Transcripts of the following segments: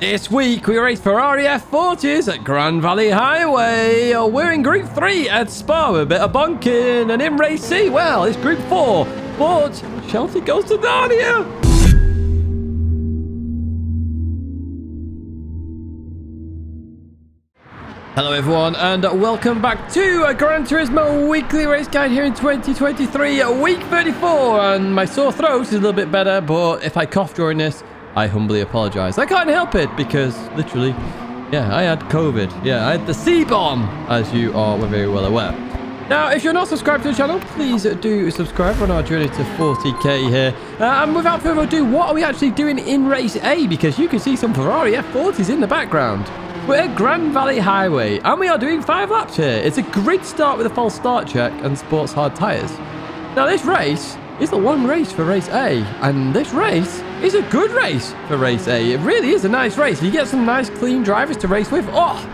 This week we race Ferrari F40s at Grand Valley Highway. We're in Group 3 at Spa with a bit of bunking. And in Race C, well, it's Group 4. But Chelsea goes to Narnia. Hello everyone and welcome back to a Gran Turismo weekly race guide here in 2023, week 34. And my sore throat is a little bit better, but if I cough during this, I humbly apologize. I can't help it because literally, yeah, I had COVID. Yeah, I had the C-bomb, as you are very well aware. Now, if you're not subscribed to the channel, please do subscribe on our journey to 40k here. And without further ado, what are we actually doing in Race A? Because you can see some Ferrari F40s in the background. We're at Grand Valley Highway, and we are doing 5 laps here. It's a grid start with a false start check and sports hard tyres. Now, this race is the one race for Race A, and this race is a good race for Race A. It really is a nice race. You get some nice, clean drivers to race with. Oh,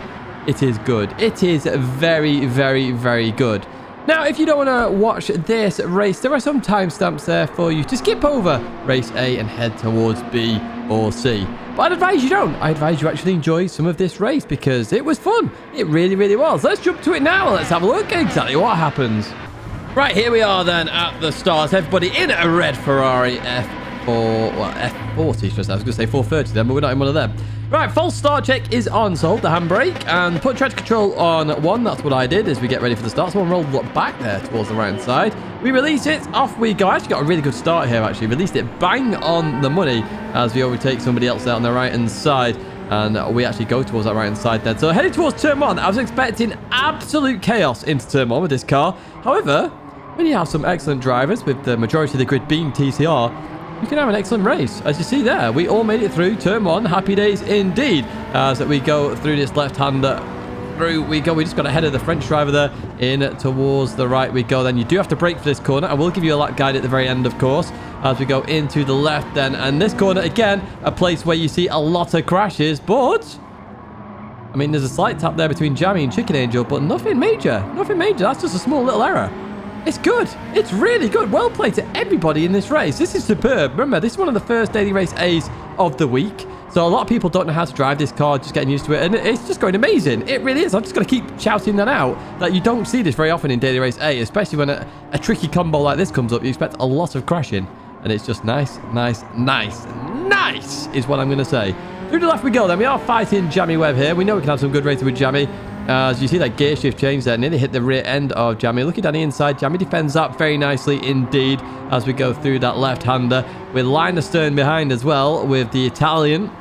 it is good. It is very, very, very good. Now, if you don't want to watch this race, there are some timestamps there for you to skip over Race A and head towards B or C. But I'd advise you don't. I advise you actually enjoy some of this race because it was fun. It really, really was. Let's jump to it now and let's have a look at exactly what happens. Right, here we are then at the start. Everybody in a red Ferrari F40. I was going to say 430 then, but we're not in one of them. Right, false start check is on, so hold the handbrake and put traction control on 1. That's what I did as we get ready for the start. So we'll roll back there towards the right side. We release it, off we go. I actually got a really good start here, actually. Released it bang on the money as we overtake somebody else out on the right-hand side. And we actually go towards that right-hand side then. So heading towards turn 1, I was expecting absolute chaos into turn 1 with this car. However, when you have some excellent drivers with the majority of the grid being TCR, you can have an excellent race. As you see there, we all made it through turn 1. Happy days indeed. As we go through this left-hander, through we go. We just got ahead of the French driver there. In towards the right we go. Then you do have to brake for this corner. I will give you a lap guide at the very end, of course, as we go into the left then. And this corner, again, a place where you see a lot of crashes. But, I mean, there's a slight tap there between Jammy and Chicken Angel, but nothing major. Nothing major. That's just a small little error. It's good. It's really good. Well played to everybody in this race. This is superb. Remember, this is one of the first daily race A's of the week. So a lot of people don't know how to drive this car, just getting used to it. And it's just going amazing. It really is. I'm just going to keep shouting that out, that you don't see this very often in daily race A, especially when a tricky combo like this comes up. You expect a lot of crashing. And it's just nice, nice, nice, nice is what I'm going to say. Through the left we go then. We are fighting Jammy Webb here. We know we can have some good racing with Jammy. As you see that gear shift change there, nearly hit the rear end of Jammy. Looking down the inside, Jammy defends that very nicely indeed as we go through that left-hander with line astern behind as well with the Italian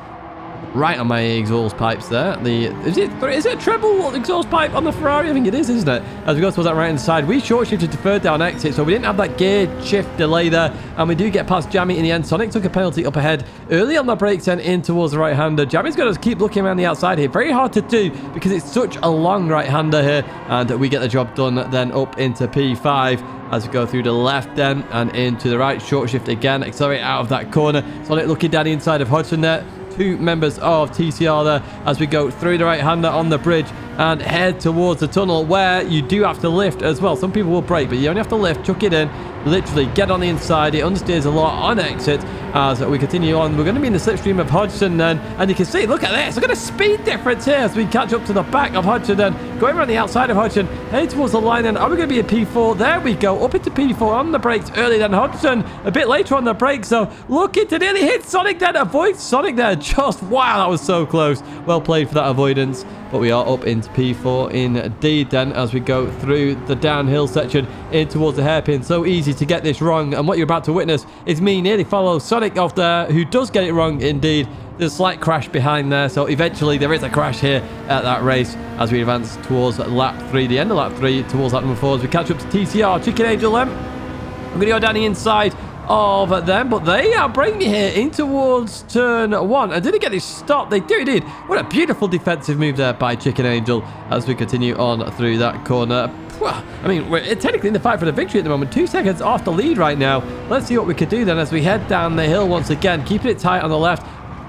right on my exhaust pipes there. Is it a treble exhaust pipe on the Ferrari? I think it is, isn't it? As we go towards that right-hand side, we short shifted to third down exit, so we didn't have that gear shift delay there, and we do get past Jammy in the end. Sonic took a penalty up ahead early on the brakes then in towards the right-hander. Jammy's got to keep looking around the outside here. Very hard to do because it's such a long right-hander here, and we get the job done then up into P5 as we go through the left then and into the right. Short shift again, accelerate out of that corner. Sonic looking down the inside of Hudson there. 2 members of TCR there as we go through the right-hander on the bridge and head towards the tunnel where you do have to lift as well. Some people will brake, but you only have to lift, chuck it in, literally get on the inside. It understeers a lot on exit as we continue on. We're going to be in the slipstream of Hodgson then, and you can see, look at this, look at the speed difference here as we catch up to the back of Hodgson then, going around the outside of Hodgson, heading towards the line then. Are we going to be a P4? There we go, up into P4 on the brakes early then. Hodgson a bit later on the brakes, so looking to nearly hit Sonic then, avoid Sonic there, just wow, that was so close. Well played for that avoidance. But we are up into P4 indeed then as we go through the downhill section in towards the hairpin. So easy to get this wrong, and what you're about to witness is me nearly follow Sonic off there, who does get it wrong indeed. There's a slight crash behind there, so eventually there is a crash here at that race as we advance towards lap 3, the end of lap 3, towards lap number 4 as we catch up to TCR. Chicken Angel then. I'm going to go down the inside of them, but they are bringing me here in towards turn 1. And did it get this stop? They did. What a beautiful defensive move there by Chicken Angel as we continue on through that corner. I mean, we're technically in the fight for the victory at the moment. 2 seconds off the lead right now. Let's see what we could do then as we head down the hill once again, keeping it tight on the left.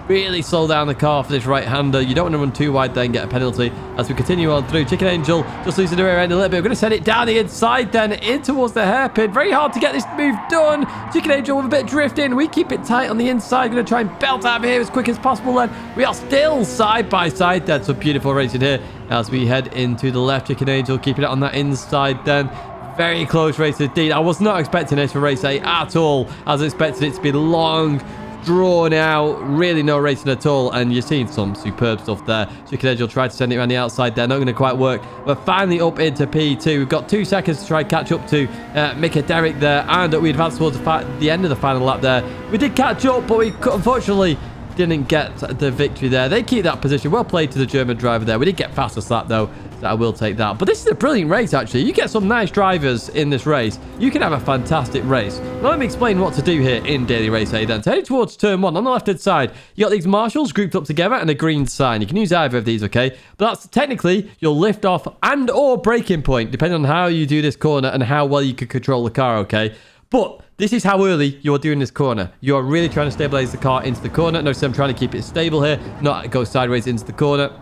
really slow down the car for this right-hander. You don't want to run too wide there and get a penalty as we continue on through. Chicken Angel just losing the rear end a little bit. We're going to send it down the inside then in towards the hairpin. Very hard to get this move done. Chicken Angel with a bit of drifting. We keep it tight on the inside. Going to try and belt out of here as quick as possible then. We are still side by side. That's some beautiful racing here as we head into the left. Chicken Angel keeping it on that inside then. Very close race indeed. I was not expecting this for race 8 at all. I was expecting it to be long, drawn out, really no racing at all, and you're seeing some superb stuff there. Chicken Angel tried to send it around the outside there, not going to quite work. We're finally up into P2. We've got 2 seconds to try and catch up to Mika Derrick there, and we advanced towards the end of the final lap there. We did catch up, but we unfortunately didn't get the victory there. They keep that position. Well played to the German driver there. We did get fastest lap though, so I will take that. But this is a brilliant race actually. You get some nice drivers in this race, you can have a fantastic race. Now let me explain what to do here in Daily Race A then. So heading towards turn 1 on the left hand side, you got these marshals grouped up together and a green sign. You can use either of these, okay? But that's technically your lift off and or braking point, depending on how you do this corner and how well you can control the car, okay? But this is how early you're doing this corner. You're really trying to stabilize the car into the corner. Notice I'm trying to keep it stable here, not go sideways into the corner.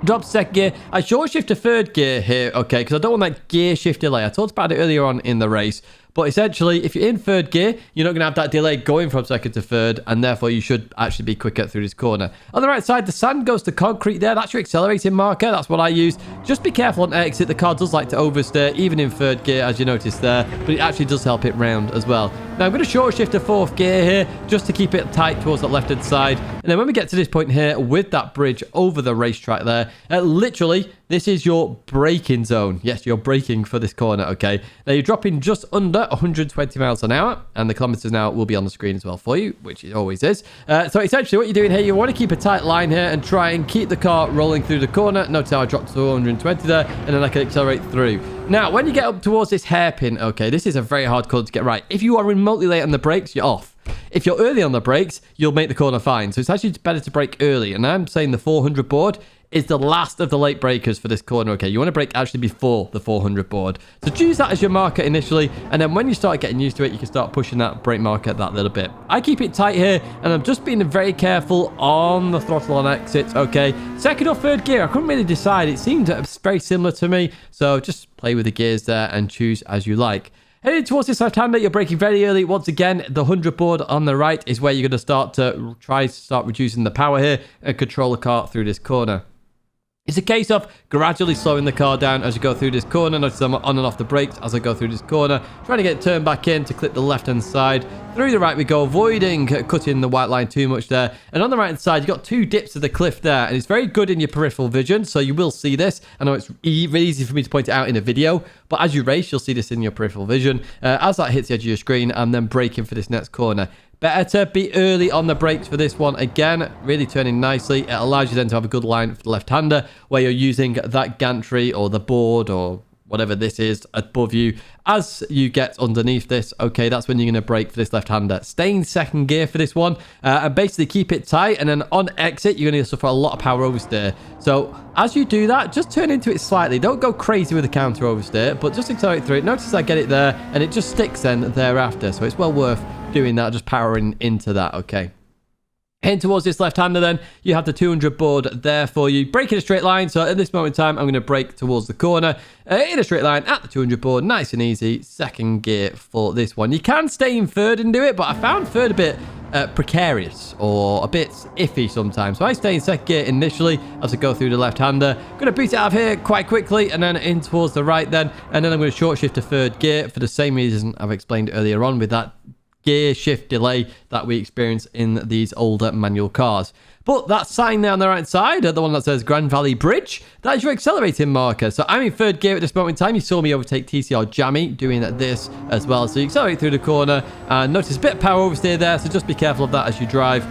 Drop second gear. I short shift to third gear here, okay, because I don't want that gear shift delay. I talked about it earlier on in the race. But essentially, if you're in third gear, you're not going to have that delay going from second to third, and therefore you should actually be quicker through this corner. On the right side, the sand goes to concrete there. That's your accelerating marker. That's what I use. Just be careful on exit. The car does like to oversteer, even in third gear, as you noticed there, but it actually does help it round as well. Now, I'm going to short shift to fourth gear here, just to keep it tight towards that left-hand side. And then when we get to this point here, with that bridge over the racetrack there, literally, this is your braking zone. Yes, you're braking for this corner, okay? Now, you're dropping just under 120 miles an hour, and the kilometers now will be on the screen as well for you, which it always is. So essentially, what you're doing here, you want to keep a tight line here and try and keep the car rolling through the corner. Notice how I dropped to 120 there, and then I can accelerate through. Now, when you get up towards this hairpin, okay, this is a very hard corner to get right. If you are remotely late on the brakes, you're off. If you're early on the brakes, you'll make the corner fine. So it's actually better to brake early. And I'm saying the 400 board is the last of the late breakers for this corner, okay? You want to brake actually before the 400 board. So choose that as your marker initially, and then when you start getting used to it, you can start pushing that brake marker that little bit. I keep it tight here, and I'm just being very careful on the throttle on exits, okay? Second or third gear, I couldn't really decide. It seemed very similar to me, so just play with the gears there and choose as you like. Heading towards this left-hander, you're braking very early. Once again, the 100 board on the right is where you're going to start to start reducing the power here and control the car through this corner. It's a case of gradually slowing the car down as you go through this corner. Notice I'm on and off the brakes as I go through this corner. Trying to get it turned back in to clip the left-hand side. Through the right we go, avoiding cutting the white line too much there. And on the right-hand side, you've got 2 dips of the cliff there. And it's very good in your peripheral vision, so you will see this. I know it's really easy for me to point it out in a video, but as you race, you'll see this in your peripheral vision. As that hits the edge of your screen, I'm then braking for this next corner. Better to be early on the brakes for this one. Again, really turning nicely. It allows you then to have a good line for the left-hander where you're using that gantry or the board or whatever this is above you. As you get underneath this, okay, that's when you're going to brake for this left-hander. Stay in second gear for this one and basically keep it tight. And then on exit, you're going to suffer a lot of power oversteer. So as you do that, just turn into it slightly. Don't go crazy with the counter oversteer, but just accelerate through it. Notice I get it there and it just sticks then thereafter. So it's well worth doing that, just powering into that, okay? Heading towards this left-hander then, you have the 200 board there for you. Brake in a straight line, so at this moment in time, I'm going to brake towards the corner in a straight line at the 200 board. Nice and easy. Second gear for this one. You can stay in third and do it, but I found third a bit precarious or a bit iffy sometimes. So I stay in second gear initially as I go through the left-hander. Going to boot it out of here quite quickly and then in towards the right then. And then I'm going to short shift to third gear for the same reason I've explained earlier on with that gear shift delay that we experience in these older manual cars. But that sign there on the right side, the one that says Grand Valley Bridge, that is your accelerating marker. So I'm in third gear at this moment in time. You saw me overtake TCR Jammy doing this as well. So you accelerate through the corner and notice a bit of power oversteer there. So just be careful of that as you drive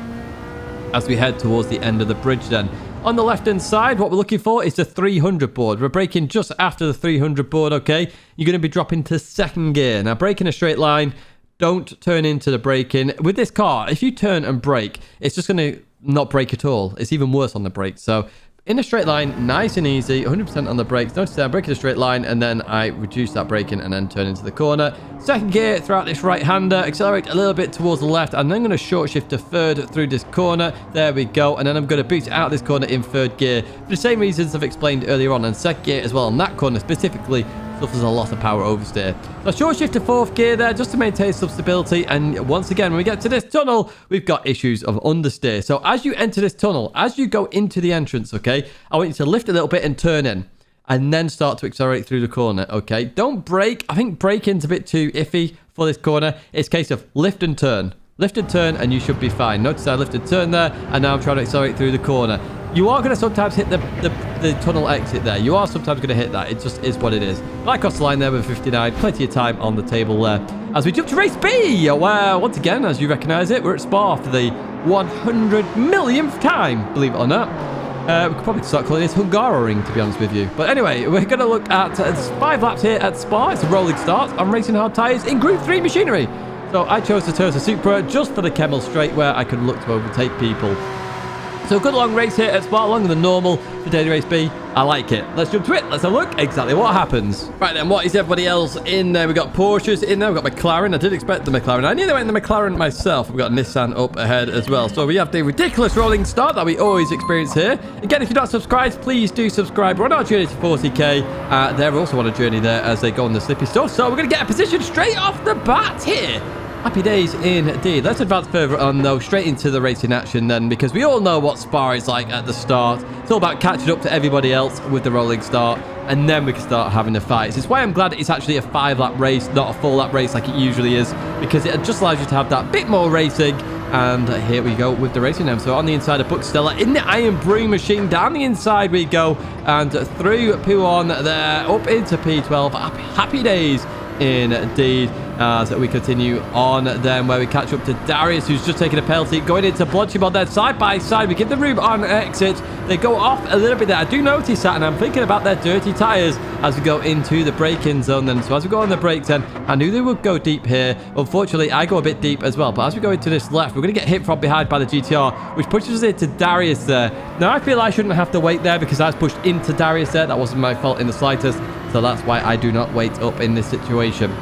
as we head towards the end of the bridge then. On the left-hand side, what we're looking for is the 300 board. We're braking just after the 300 board, okay? You're going to be dropping to second gear. Now, brake in a straight line. Don't turn into the braking. With this car, if you turn and brake, it's just going to not brake at all. It's even worse on the brakes. So in a straight line, nice and easy, 100% on the brakes. Notice that I'm braking a straight line, and then I reduce that braking and then turn into the corner. Second gear throughout this right-hander, accelerate a little bit towards the left, and then I'm going to short shift to third through this corner. There we go, and then I'm going to boot out this corner in third gear for the same reasons I've explained earlier on, and second gear as well on that corner specifically suffers a lot of power oversteer. So short shift to fourth gear there just to maintain some stability, and once again when we get to this tunnel we've got issues of understeer. So as you enter this tunnel, as you go into the entrance, okay, I want you to lift a little bit and turn in, and then start to accelerate through the corner, okay? Don't brake. I think braking's a bit too iffy for this corner. It's a case of lift and turn. Lift and turn, and you should be fine. Notice I lifted turn there, and now I'm trying to accelerate through the corner. You are going to sometimes hit the tunnel exit there. You are sometimes going to hit that. It just is what it is. I crossed the line there with 59. Plenty of time on the table there. As we jump to race B, well, once again, as you recognise it, we're at Spa for the 100 millionth time, believe it or not. We could probably start calling this Hungaroring, to be honest with you. But anyway, we're going to look at 5 laps here at Spa. It's a rolling start on racing hard tyres in Group 3 machinery. So I chose the Toyota Supra just for the Kemmel straight where I could look to overtake people. So a good long race here at Spa, longer than normal for daily race B. I like it. Let's jump to it. Let's have a look exactly what happens. Right then, what is everybody else in there? We've got Porsches in there. We've got McLaren. I did expect the McLaren. I knew they went in the McLaren myself. We've got Nissan up ahead as well. So we have the ridiculous rolling start that we always experience here. Again, if you're not subscribed, please do subscribe. We're on our journey to 40k. They're also on a journey there as they go on the slippy stuff. So we're going to get a position straight off the bat here. Happy days indeed. Let's advance further on though, straight into the racing action then, because we all know what Spa is like at the start. It's all about catching up to everybody else with the rolling start, and then we can start having the fights. It's why I'm glad it's actually a 5-lap race, not a 4-lap race like it usually is, because it just allows you to have that bit more racing. And here we go with the racing now. So on the inside of Buckstella, in the Iron Brewing machine, down the inside we go, and through Puon there, up into P12. Happy days indeed, as we continue on then, where we catch up to Darius, who's just taking a penalty, going into Blodgimon there, side by side. We give the room on exit. They go off a little bit there. I do notice that, and I'm thinking about their dirty tyres as we go into the braking zone then. So as we go on the brakes then, I knew they would go deep here. Unfortunately, I go a bit deep as well, but as we go into this left, we're going to get hit from behind by the GTR, which pushes us into Darius there. Now, I feel I shouldn't have to wait there because I was pushed into Darius there. That wasn't my fault in the slightest, so that's why I do not wait up in this situation.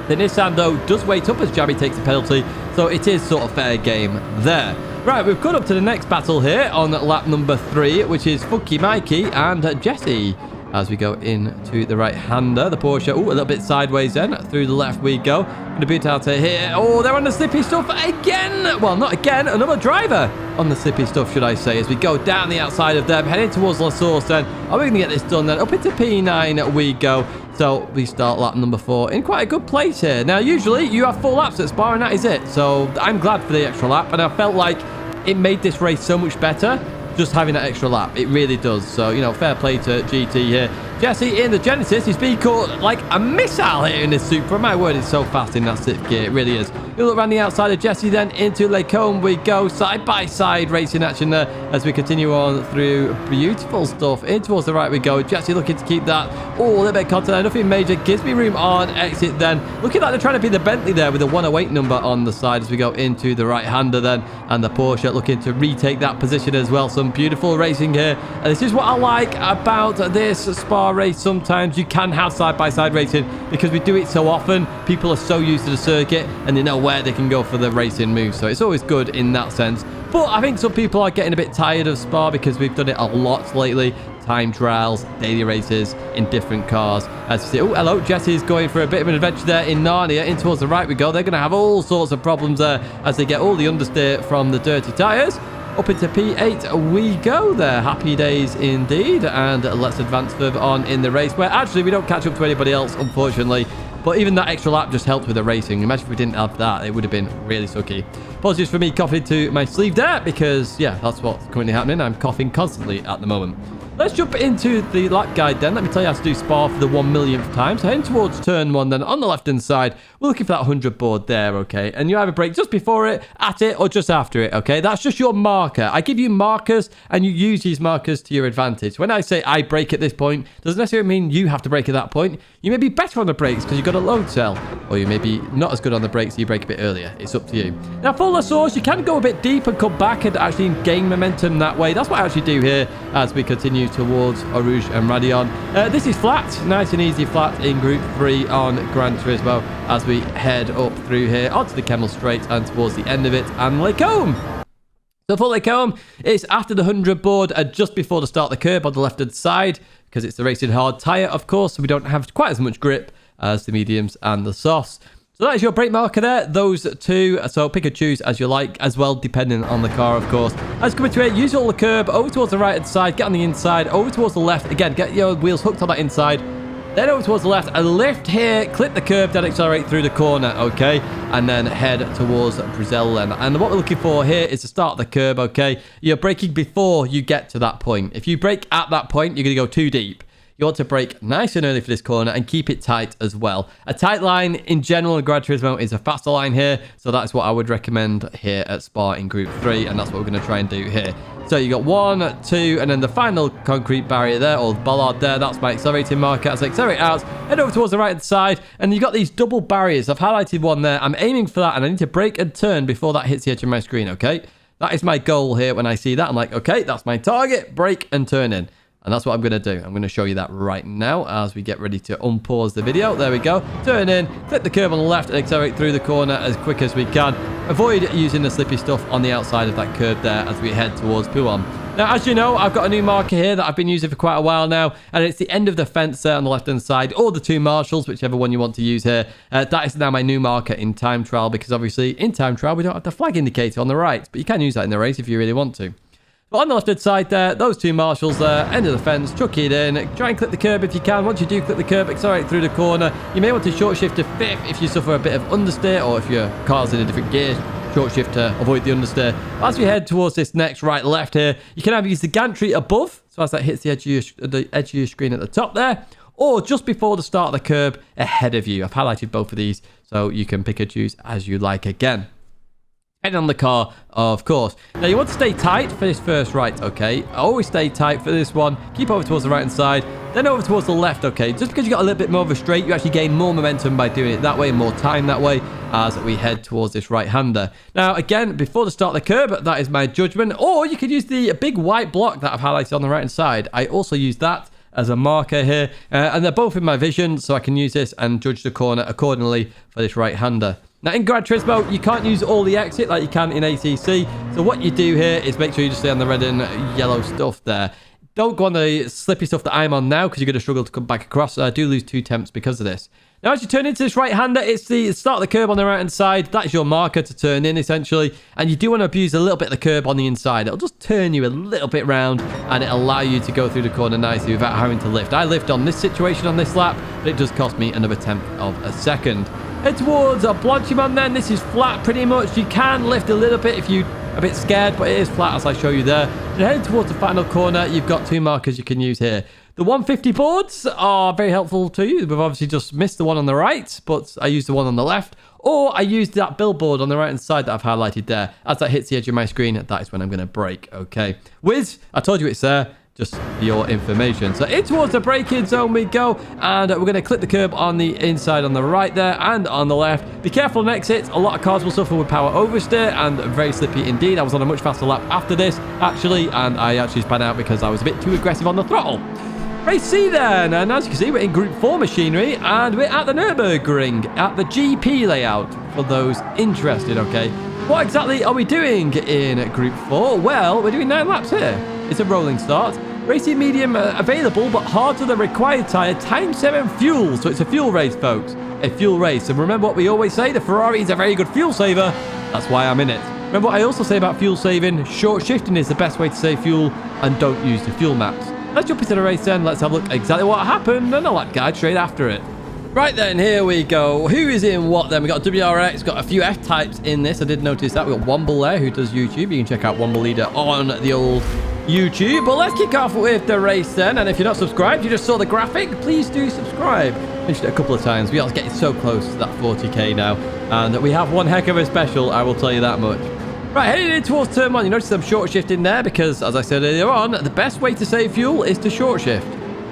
The Nissan, though, does wait up as Jabby takes a penalty, so it is sort of fair game there. Right, we've got up to the next battle here on lap number 3, which is Funky Mikey and Jesse. As we go into the right-hander, the Porsche, a little bit sideways then. Through the left we go. Going to boot out here. Oh, they're on the slippy stuff again. Well, not again. Another driver on the slippy stuff, should I say, as we go down the outside of them, heading towards La Source then. Are we going to get this done then? Up into P9 we go. So we start lap number 4 in quite a good place here. Now, usually you have 4 laps at Spa, and that is it. So I'm glad for the extra lap, and I felt like it made this race so much better just having that extra lap. It really does. So, you know, fair play to GT here. Jesse in the Genesis. He's being caught like a missile here in this Supra. My word, it's so fast in that 6th gear. It really is. We look around the outside of Jesse then into Lacombe we go. Side by side racing action there as we continue on through beautiful stuff. In towards the right we go. Jesse looking to keep that. Oh, a little bit of content there. Nothing major. Gives me room on exit then. Looking like they're trying to be the Bentley there with a 108 number on the side as we go into the right-hander then. And the Porsche looking to retake that position as well. Some beautiful racing here. And this is what I like about this Spa race. Sometimes you can have side-by-side racing because we do it so often. People are so used to the circuit and they know where they can go for the racing moves. So it's always good in that sense. But I think some people are getting a bit tired of Spa because we've done it a lot lately. Time trials, daily races in different cars. As you see, oh, hello, Jesse's going for a bit of an adventure there in Narnia. In towards the right we go. They're going to have all sorts of problems there as they get all the understeer from the dirty tyres. Up into P8 we go there. Happy days indeed. And let's advance further on in the race, where actually we don't catch up to anybody else, unfortunately. But even that extra lap just helped with the racing. Imagine if we didn't have that, it would have been really sucky. Apologies for me coughing to my sleeve there, because, yeah, that's what's currently happening. I'm coughing constantly at the moment. Let's jump into the lap guide then. Let me tell you how to do Spa for the 1 millionth time. So heading towards turn 1 then on the left-hand side. We're looking for that 100 board there, okay? And you either brake just before it, at it, or just after it, okay? That's just your marker. I give you markers, and you use these markers to your advantage. When I say I brake at this point, doesn't necessarily mean you have to brake at that point. You may be better on the brakes because you've got a load cell, or you may be not as good on the brakes, so you brake a bit earlier. It's up to you. Now, smaller source, you can go a bit deep and come back and actually gain momentum that way. That's what I actually do here as we continue towards Eau Rouge and Radion. This is flat, nice and easy flat in Group 3 on Gran Turismo as we head up through here onto the Kemmel Straight and towards the end of it and Lake Combe. So for Lake Combe, it's after the 100 board and just before the start of the curb on the left-hand side because it's the racing hard tyre, of course, so we don't have quite as much grip as the mediums and the softs. So that is your brake marker there, those two. So pick and choose as you like as well, depending on the car, of course. As you come into it, use all the curb over towards the right-hand side, get on the inside, over towards the left. Again, get your wheels hooked on that inside. Then over towards the left, a lift here, clip the curb, then accelerate through the corner, okay? And then head towards Brazil then. And what we're looking for here is to start the curb, okay? You're braking before you get to that point. If you brake at that point, you're going to go too deep. You want to brake nice and early for this corner and keep it tight as well. A tight line in general in Gran Turismo is a faster line here. So that's what I would recommend here at Spa in Group 3. And that's what we're going to try and do here. So you got 1, 2, and then the final concrete barrier there, or bollard there. That's my accelerating marker. As I accelerate out, head over towards the right side. And you've got these double barriers. I've highlighted one there. I'm aiming for that and I need to brake and turn before that hits the edge of my screen, okay? That is my goal here when I see that. I'm like, okay, that's my target. Brake and turn in. And that's what I'm going to do. I'm going to show you that right now as we get ready to unpause the video. There we go. Turn in, clip the curb on the left and accelerate through the corner as quick as we can. Avoid using the slippy stuff on the outside of that curb there as we head towards Pouhon. Now, as you know, I've got a new marker here that I've been using for quite a while now. And it's the end of the fence there on the left-hand side, or the two marshals, whichever one you want to use here. That is now my new marker in time trial because obviously in time trial, we don't have the flag indicator on the right. But you can use that in the race if you really want to. But on the left-hand side there, those two marshals there, end of the fence, chuck it in, try and clip the curb if you can. Once you do clip the curb, accelerate through the corner. You may want to short shift to 5th if you suffer a bit of understeer or if your car's in a different gear. Short shift to avoid the understeer. As we head towards this next right-left here, you can either use the gantry above, so as that hits the edge of your screen at the top there, or just before the start of the curb ahead of you. I've highlighted both of these, so you can pick and choose as you like again. Heading on the car, of course. Now, you want to stay tight for this first right, okay? Always stay tight for this one. Keep over towards the right-hand side. Then over towards the left, okay? Just because you got a little bit more of a straight, you actually gain more momentum by doing it that way, more time that way, as we head towards this right-hander. Now, again, before the start of the curb, that is my judgment. Or you could use the big white block that I've highlighted on the right-hand side. I also use that as a marker here. And they're both in my vision, so I can use this and judge the corner accordingly for this right-hander. Now, in Gran Turismo, you can't use all the exit like you can in ACC. So what you do here is make sure you just stay on the red and yellow stuff there. Don't go on the slippy stuff that I'm on now because you're going to struggle to come back across. I do lose 2 temps because of this. Now, as you turn into this right-hander, it's the start of the curb on the right-hand side. That is your marker to turn in, essentially. And you do want to abuse a little bit of the curb on the inside. It'll just turn you a little bit round and it'll allow you to go through the corner nicely without having to lift. I lift on this situation on this lap, but it does cost me another tenth of a second. Head towards Blanchimont then. This is flat pretty much. You can lift a little bit if you're a bit scared, but it is flat as I show you there. And heading towards the final corner, you've got 2 markers you can use here. The 150 boards are very helpful to you. We've obviously just missed the one on the right, but I used the one on the left. Or I used that billboard on the right-hand side that I've highlighted there. As that hits the edge of my screen, that is when I'm going to brake, okay? Whiz, I told you it's there. Just for your information. So in towards the braking zone we go, and we're going to clip the curb on the inside on the right there and on the left. Be careful on exits. A lot of cars will suffer with power oversteer and very slippy indeed. I was on a much faster lap after this actually, and I actually spun out because I was a bit too aggressive on the throttle. Race C then, and as you can see we're in Group 4 machinery and we're at the Nurburgring at the GP layout for those interested, okay? What exactly are we doing in Group 4? Well, we're doing 9 laps here. It's a rolling start. Racing medium available, but hard to the required tyre. Time 7 fuel. So it's a fuel race, folks. A fuel race. And remember what we always say, the Ferrari is a very good fuel saver. That's why I'm in it. Remember what I also say about fuel saving? Short shifting is the best way to save fuel, and don't use the fuel maps. Let's jump into the race then. Let's have a look at exactly what happened and a lap guide straight after it. Right then, here we go. Who is in what then? We got WRX, got a few F-types in this. I did notice that. We got Womble there who does YouTube. You can check out Womble Leader on the old YouTube. But let's kick off with the race then. And if you're not subscribed, you just saw the graphic, please do subscribe. Mentioned it a couple of times. We are getting so close to that 40k now. And we have one heck of a special, I will tell you that much. Right, heading in towards turn 1. You notice I'm short shifting there because, as I said earlier on, the best way to save fuel is to short shift.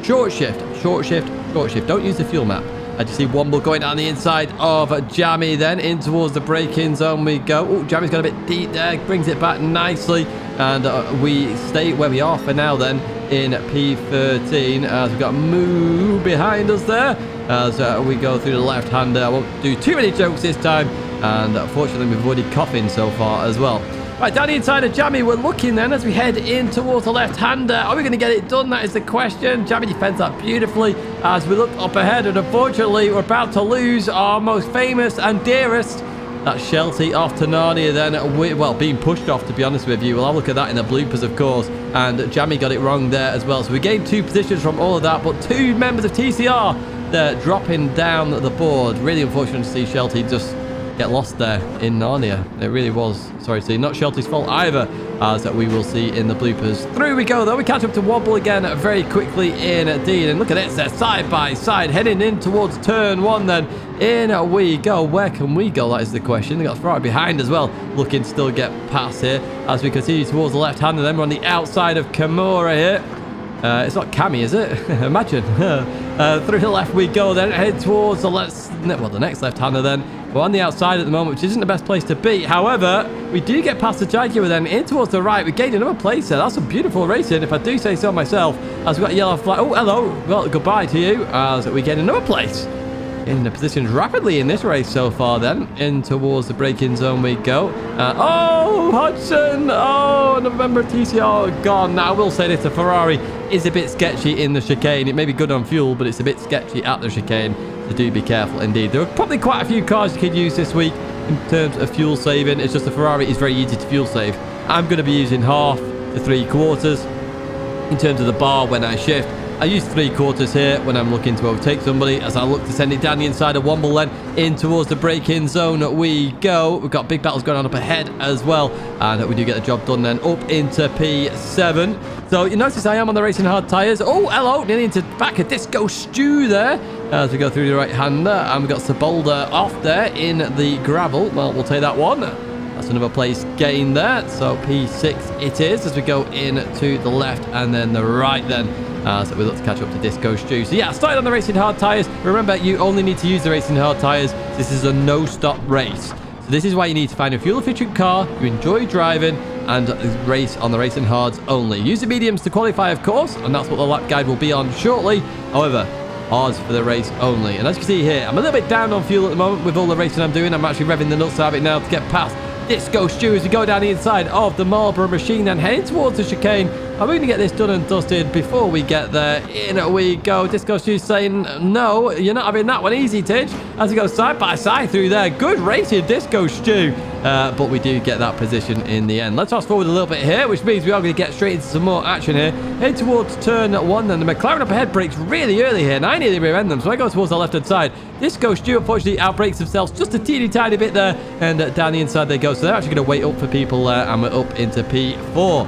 Short shift, short shift, short shift. Don't use the fuel map. As you see, Womble going down the inside of Jammy then. In towards the break-in zone we go. Oh, Jammy's got a bit deep there. Brings it back nicely. And we stay where we are for now then in P13. As we've got Moo behind us there. As we go through the left-hander. I won't do too many jokes this time. And unfortunately, we've avoided coughing so far as well. Right, down the inside of Jammy, we're looking then as we head in towards the left-hander. Are we going to get it done? That is the question. Jammy defends that beautifully as we look up ahead. And unfortunately, we're about to lose our most famous and dearest. That's Shelty off to Narnia then. Well, being pushed off, to be honest with you. Well, I'll look at that in the bloopers, of course. And Jammy got it wrong there as well. So we gained 2 positions from all of that. But 2 members of TCR, they're dropping down the board. Really unfortunate to see Shelty just get lost there in Narnia. It really was, sorry to see, not Shelty's fault either, as we will see in the bloopers. Through we go though. We catch up to Wobble again very quickly indeed. And look at this, they're side by side heading in towards turn 1 then. In we go. Where can we go? That is the question. They got Ferrari behind as well, looking to still get past here as we continue towards the left hand. And then we're on the outside of Kimura here. It's not Cammy, is it? Imagine. Through the left we go then, head towards the next left-hander then. We're on the outside at the moment, which isn't the best place to be. However, we do get past the Jaguar then, in towards the right. We gained another place there. That's some beautiful racing, if I do say so myself. As we've got a yellow flag. Oh, hello. Well, goodbye to you. As we gain another place. In the positions rapidly in this race so far then. In towards the braking zone we go. Oh, Hudson. Oh, another member of TCR gone. Now, I will say this, the Ferrari is a bit sketchy in the chicane. It may be good on fuel, but it's a bit sketchy at the chicane. So do be careful indeed. There are probably quite a few cars you could use this week in terms of fuel saving. It's just the Ferrari is very easy to fuel save. I'm going to be using half to 3/4 in terms of the bar when I shift. I use 3/4 here when I'm looking to overtake somebody as I look to send it down the inside of Womble then. In towards the break-in zone we go. We've got big battles going on up ahead as well. And we do get the job done then up into P7. So you notice I am on the racing hard tyres. Oh, hello. Nearly into back of Disco Stew there. As we go through the right-hander. And we've got Sabolda off there in the gravel. Well, we'll take that one. That's another place gain there. So P6 it is as we go in to the left and then the right then. So we look to catch up to Disco Stew. So yeah, I started on the racing hard tyres. Remember, you only need to use the racing hard tyres. This is a no-stop race. So this is why you need to find a fuel-efficient car you enjoy driving and race on the racing hards only. Use the mediums to qualify, of course, and that's what the lap guide will be on shortly. However, hards for the race only. And as you can see here, I'm a little bit down on fuel at the moment with all the racing I'm doing. I'm actually revving the nuts out of it now to get past Disco Stew as we go down the inside of the Marlboro machine and heading towards the chicane. I'm going to get this done and dusted before we get there. In we go. Disco Stew saying, no, you're not having that one easy, Tidge. As we go side by side through there. Good racing, Disco Stew. But we do get that position in the end. Let's fast forward a little bit here, which means we are going to get straight into some more action here. Head towards turn 1 then. The McLaren up ahead brakes really early here, and I nearly rear-end them, so I go towards the left-hand side. Disco Stew, unfortunately, outbrakes themselves just a teeny tiny bit there, and down the inside they go. So they're actually going to wait up for people there, and we're up into P4.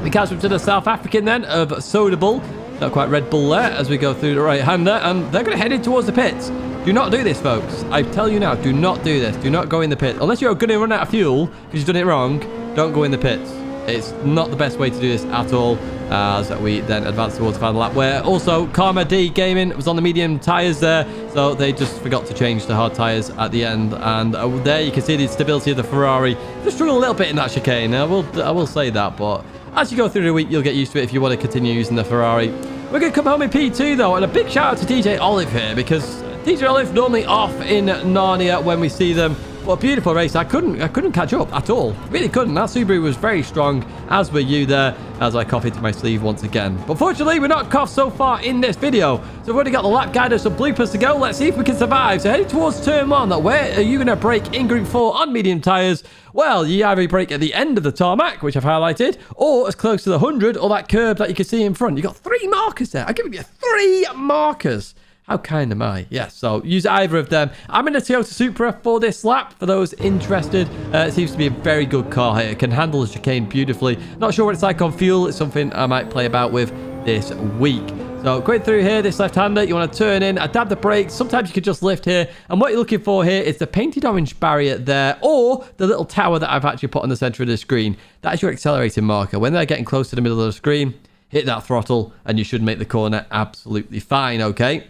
We catch up to the South African then of Soda Bull. Not quite Red Bull there as we go through the right-hander, and they're going to head in towards the pits. Do not do this, folks. I tell you now, do not do this. Do not go in the pit. Unless you're going to run out of fuel because you've done it wrong, don't go in the pits. It's not the best way to do this at all. As we then advance towards the final lap, where also Karma D Gaming was on the medium tyres there, so they just forgot to change the hard tyres at the end. And there you can see the stability of the Ferrari just struggle a little bit in that chicane. I will say that, but as you go through the week, you'll get used to it if you want to continue using the Ferrari. We're going to come home in P2 though, and a big shout out to DJ Olive here, because DJ Olive normally off in Narnia when we see them. What a beautiful race. I couldn't catch up at all. Really couldn't. That Subaru was very strong, as were you there, as I cough into my sleeve once again. But fortunately, we're not coughed so far in this video. So we've already got the lap guide and some bloopers to go. Let's see if we can survive. So heading towards turn 1. Where are you going to brake in Group 4 on medium tyres? Well, you either brake at the end of the tarmac, which I've highlighted, or as close to the 100, or that curb that you can see in front. You've got 3 markers there. I've given you 3 markers. How kind am I? Yes, so use either of them. I'm in a Toyota Supra for this lap, for those interested. It seems to be a very good car here. It can handle the chicane beautifully. Not sure what it's like on fuel. It's something I might play about with this week. So going through here, this left-hander, you want to turn in, adapt the brakes. Sometimes you could just lift here. And what you're looking for here is the painted orange barrier there, or the little tower that I've actually put on the center of the screen. That is your accelerating marker. When they're getting close to the middle of the screen, hit that throttle, and you should make the corner absolutely fine, okay?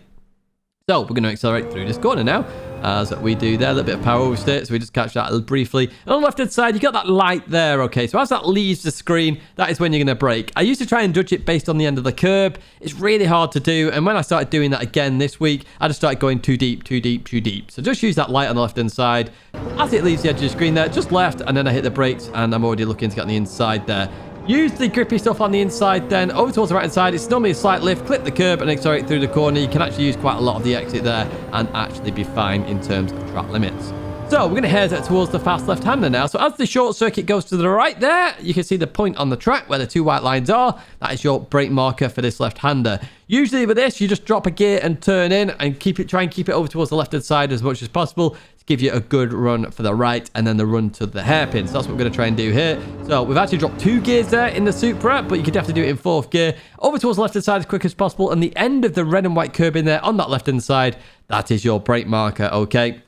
So we're going to accelerate through this corner now, as we do there. A little bit of power oversteer, so we just catch that briefly. And on the left-hand side, you got that light there, okay? So as that leaves the screen, that is when you're going to brake. I used to try and judge it based on the end of the curb. It's really hard to do, and when I started doing that again this week, I just started going too deep, too deep, too deep. So just use that light on the left-hand side. As it leaves the edge of the screen there, just left, and then I hit the brakes, and I'm already looking to get on the inside there. Use the grippy stuff on the inside then, over towards the right hand side. It's normally a slight lift, clip the curb and accelerate through the corner. You can actually use quite a lot of the exit there and actually be fine in terms of track limits. So we're going to head towards the fast left-hander now. So as the short circuit goes to the right there, you can see the point on the track where the two white lines are. That is your brake marker for this left-hander. Usually with this, you just drop a gear and turn in and try and keep it over towards the left-hand side as much as possible to give you a good run for the right and then the run to the hairpin. So that's what we're going to try and do here. So we've actually dropped 2 gears there in the Supra, but you can definitely do it in 4th gear. Over towards the left-hand side as quick as possible. And the end of the red and white curb in there on that left-hand side, that is your brake marker, okay?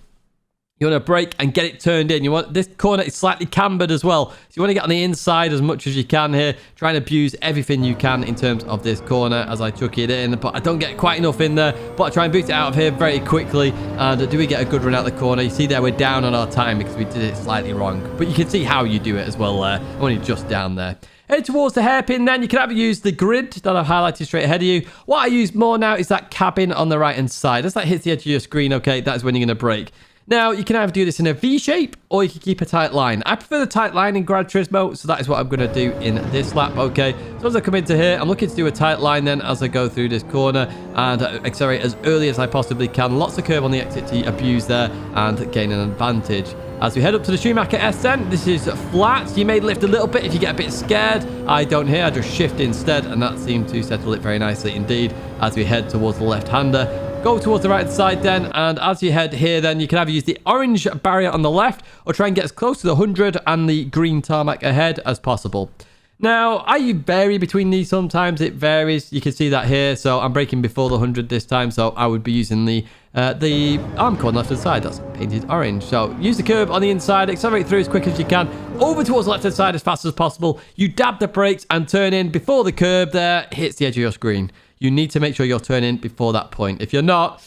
You want to brake and get it turned in. You want this corner is slightly cambered as well. So you want to get on the inside as much as you can here. Try and abuse everything you can in terms of this corner as I chuck it in. But I don't get quite enough in there. But I try and boot it out of here very quickly. And do we get a good run out the corner? You see there we're down on our time because we did it slightly wrong. But you can see how you do it as well there. Only just down there. Head towards the hairpin then. You can either use the grid that I've highlighted straight ahead of you. What I use more now is that cabin on the right hand side. As that hits the edge of your screen, okay, that's when you're going to brake. Now, you can either do this in a V shape or you can keep a tight line. I prefer the tight line in Gran Turismo, so that is what I'm going to do in this lap, okay? So as I come into here, I'm looking to do a tight line then as I go through this corner and accelerate as early as I possibly can. Lots of curve on the exit to abuse there and gain an advantage. As we head up to the Schumacher S then, this is flat. You may lift a little bit if you get a bit scared. I don't here, I just shift instead, and that seemed to settle it very nicely indeed as we head towards the left-hander. Go towards the right side then, and as you head here then, you can either use the orange barrier on the left or try and get as close to the 100 and the green tarmac ahead as possible. Now, I vary between these sometimes. It varies. You can see that here. So I'm braking before the 100 this time. So I would be using the arm cord on the left-hand side. That's painted orange. So use the curb on the inside. Accelerate through as quick as you can. Over towards the left-hand side as fast as possible. You dab the brakes and turn in before the curb there hits the edge of your screen. You need to make sure you're turning before that point. If you're not,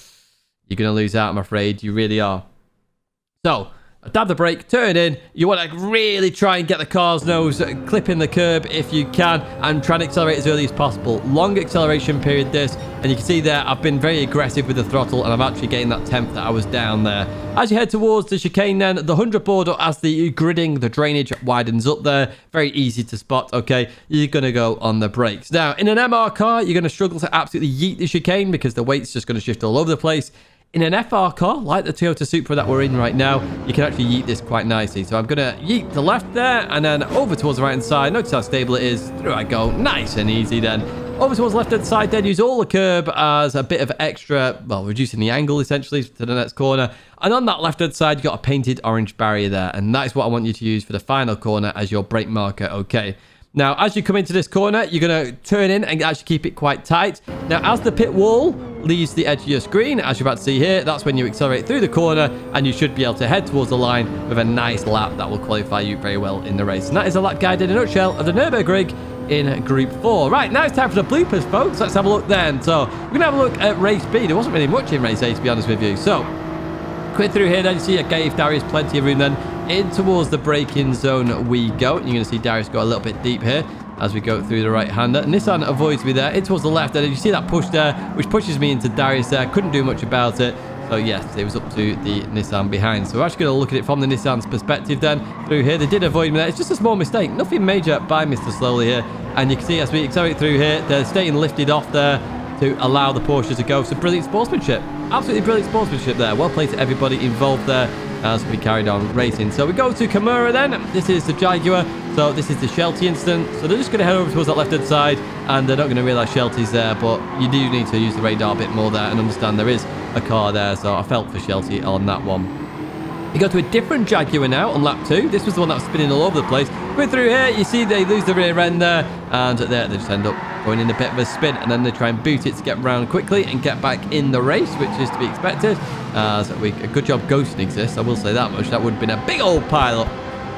you're going to lose out, I'm afraid. You really are. So, dab the brake, turn in. You want to really try and get the car's nose clipping the curb if you can and try and accelerate as early as possible. Long acceleration period this, and you can see there I've been very aggressive with the throttle and I'm actually getting that temp that I was down there. As you head towards the chicane then, the 100 board as the gridding, the drainage widens up there. Very easy to spot, okay? You're going to go on the brakes. Now, in an MR car, you're going to struggle to absolutely yeet the chicane because the weight's just going to shift all over the place. In an FR car, like the Toyota Supra that we're in right now, you can actually yeet this quite nicely. So I'm going to yeet the left there and then over towards the right-hand side. Notice how stable it is. Through I go. Nice and easy then. Over towards the left-hand side then, use all the curb as a bit of extra, well, reducing the angle essentially to the next corner. And on that left-hand side, you've got a painted orange barrier there. And that is what I want you to use for the final corner as your brake marker, okay? Now, as you come into this corner, you're going to turn in and actually keep it quite tight. Now, as the pit wall leaves the edge of your screen, as you're about to see here, that's when you accelerate through the corner and you should be able to head towards the line with a nice lap that will qualify you very well in the race. And that is a lap guide in a nutshell of the Nurburgring in Group 4. Right, now it's time for the bloopers, folks. Let's have a look then. So, we're going to have a look at Race B. There wasn't really much in Race A, to be honest with you. So, quick through here then, you see I gave Darius plenty of room then. In towards the braking zone we go. You're going to see Darius go a little bit deep here as we go through the right-hander. Nissan avoids me there. In towards the left, and you see that push there, which pushes me into Darius there. Couldn't do much about it. So yes, it was up to the Nissan behind. So we're actually going to look at it from the Nissan's perspective then. Through here, they did avoid me there. It's just a small mistake. Nothing major by Mr. Slowly here. And you can see as we accelerate through here, they're staying lifted off there to allow the Porsche to go. So brilliant sportsmanship. Absolutely brilliant sportsmanship there. Well played to everybody involved there as we carried on racing. So we go to Kimura then. This is the Jaguar. So this is the Sheltie incident. So they're just going to head over towards that left-hand side and they're not going to realise Sheltie's there, but you do need to use the radar a bit more there and understand there is a car there. So I felt for Sheltie on that one. You go to a different Jaguar now on lap 2. This was the one that was spinning all over the place. Going through here, you see they lose the rear end there, and there they just end up going in a bit of a spin, and then they try and boot it to get round quickly and get back in the race, which is to be expected. A good job ghosting exists, I will say that much. That would have been a big old pile up.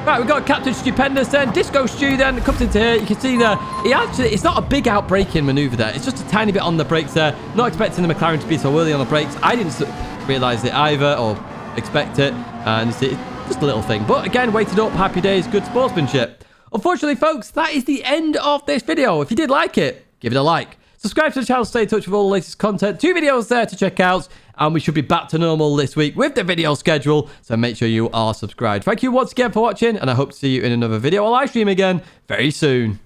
Right, we've got Captain Stupendous then. Disco Stew then comes into here. You can see there, it's not a big out-braking maneuver there. It's just a tiny bit on the brakes there. Not expecting the McLaren to be so early on the brakes. I didn't realise it either or expect it. And it's just a little thing. But again, weighted up, happy days, good sportsmanship. Unfortunately, folks, that is the end of this video. If you did like it, give it a like. Subscribe to the channel, stay in touch with all the latest content. 2 videos there to check out. And we should be back to normal this week with the video schedule. So make sure you are subscribed. Thank you once again for watching. And I hope to see you in another video or live stream again very soon.